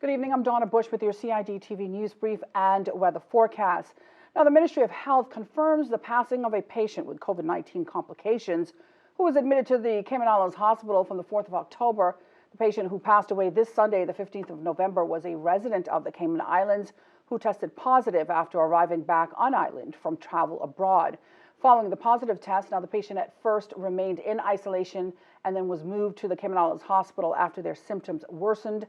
Good evening, I'm Donna Bush with your CID TV News Brief and weather forecast. Now, the Ministry of Health confirms the passing of a patient with COVID-19 complications who was admitted to the Cayman Islands Hospital from the 4th of October. The patient who passed away this Sunday, the 15th of November, was a resident of the Cayman Islands who tested positive after arriving back on island from travel abroad. Following the positive test, now the patient at first remained in isolation and then was moved to the Cayman Islands Hospital after their symptoms worsened.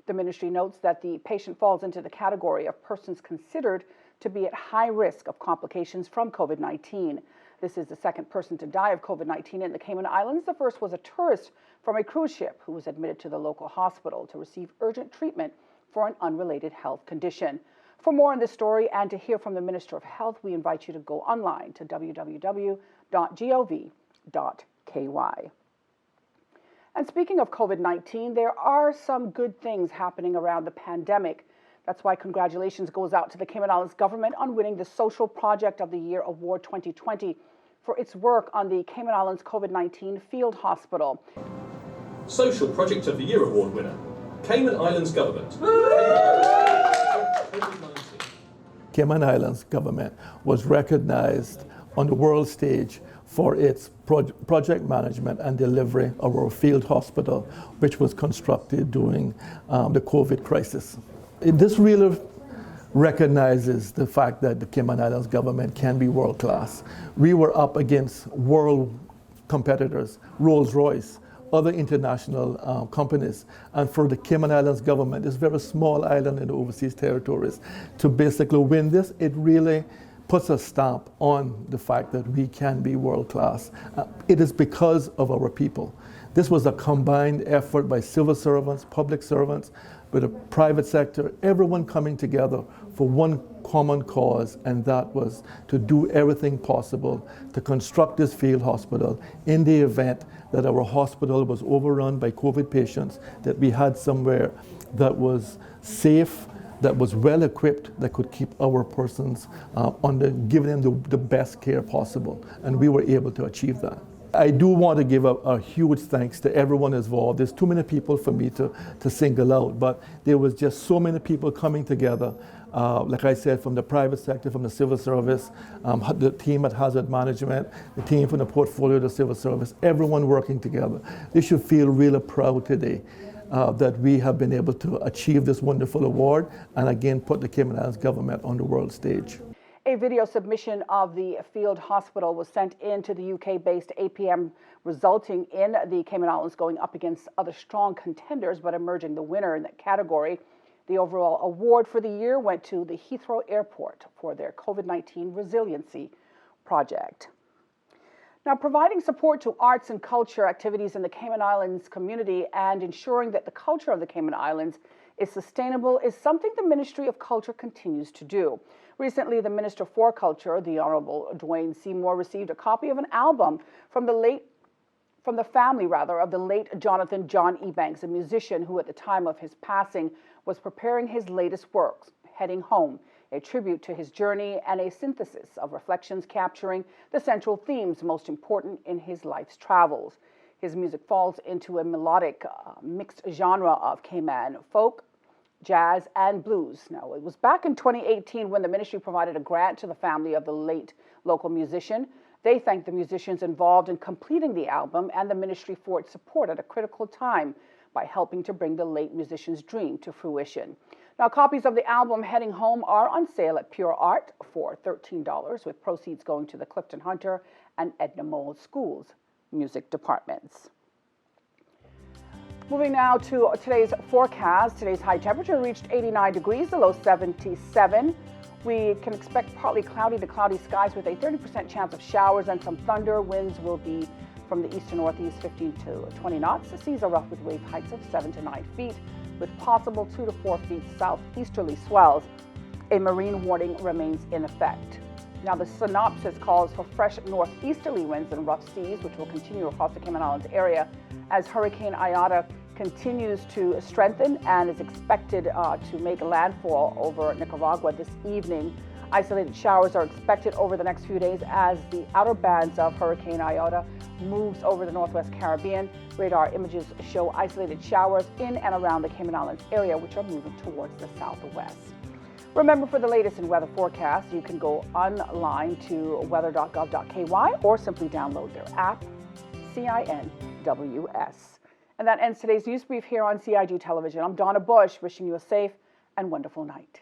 The ministry notes that the patient falls into the category of persons considered to be at high risk of complications from COVID-19. This is the second person to die of COVID-19 in the Cayman Islands. The first was a tourist from a cruise ship who was admitted to the local hospital to receive urgent treatment for an unrelated health condition. For more on this story and to hear from the Minister of Health, we invite you to go online to www.gov.ky. And speaking of COVID-19, there are some good things happening around the pandemic. That's why congratulations goes out to the Cayman Islands Government on winning the Social Project of the Year Award 2020 for its work on the Cayman Islands COVID-19 Field Hospital. Social Project of the Year Award winner, Cayman Islands Government. Cayman Islands Government was recognized on the world stage for its project management and delivery of our field hospital, which was constructed during the COVID crisis. This really recognizes the fact that the Cayman Islands government can be world class. We were up against world competitors, Rolls-Royce, other international companies. And for the Cayman Islands government, this very small island in the overseas territories, to basically win this, it really puts a stamp on the fact that we can be world class. It is because of our people. This was a combined effort by civil servants, public servants, with the private sector, everyone coming together for one common cause, and that was to do everything possible to construct this field hospital in the event that our hospital was overrun by COVID patients, that we had somewhere that was safe, that was well equipped, that could keep our persons giving them the best care possible. And we were able to achieve that. I do want to give a huge thanks to everyone involved. There's too many people for me to single out, but there was just so many people coming together. Like I said, from the private sector, from the civil service, the team at Hazard Management, the team from the portfolio of the civil service, everyone working together. They should feel really proud today that we have been able to achieve this wonderful award and again put the Cayman Islands government on the world stage. A video submission of the field hospital was sent in to the UK-based APM, resulting in the Cayman Islands going up against other strong contenders, but emerging the winner in that category. The overall award for the year went to the Heathrow Airport for their COVID-19 resiliency project. Now, providing support to arts and culture activities in the Cayman Islands community and ensuring that the culture of the Cayman Islands is sustainable is something the Ministry of Culture continues to do. Recently, the Minister for Culture, the Honorable Dwayne Seymour, received a copy of an album from the family of the late Jonathan John Ebanks, a musician who at the time of his passing was preparing his latest works, Heading Home, a tribute to his journey and a synthesis of reflections capturing the central themes most important in his life's travels. His music falls into a melodic, mixed genre of Cayman folk, jazz, and blues. Now, it was back in 2018 when the ministry provided a grant to the family of the late local musician. They thanked the musicians involved in completing the album and the ministry for its support at a critical time by helping to bring the late musician's dream to fruition. Now, copies of the album Heading Home are on sale at Pure Art for $13, with proceeds going to the Clifton Hunter and Edna Mole Schools music departments. Moving now to today's forecast. Today's high temperature reached 89 degrees, the low 77. We can expect partly cloudy to cloudy skies with a 30% chance of showers and some thunder. Winds will be from the east to northeast, 15 to 20 knots. The seas are rough with wave heights of 7 to 9 feet, with possible 2 to 4 feet southeasterly swells. A marine warning remains in effect. Now, the synopsis calls for fresh northeasterly winds and rough seas, which will continue across the Cayman Islands area as Hurricane Iota continues to strengthen and is expected to make landfall over Nicaragua this evening. Isolated showers are expected over the next few days as the outer bands of Hurricane Iota moves over the Northwest Caribbean. Radar images show isolated showers in and around the Cayman Islands area, which are moving towards the southwest. Remember, for the latest in weather forecasts, you can go online to weather.gov.ky or simply download their app, CINWS. And that ends today's news brief here on CIG Television. I'm Donna Bush, wishing you a safe and wonderful night.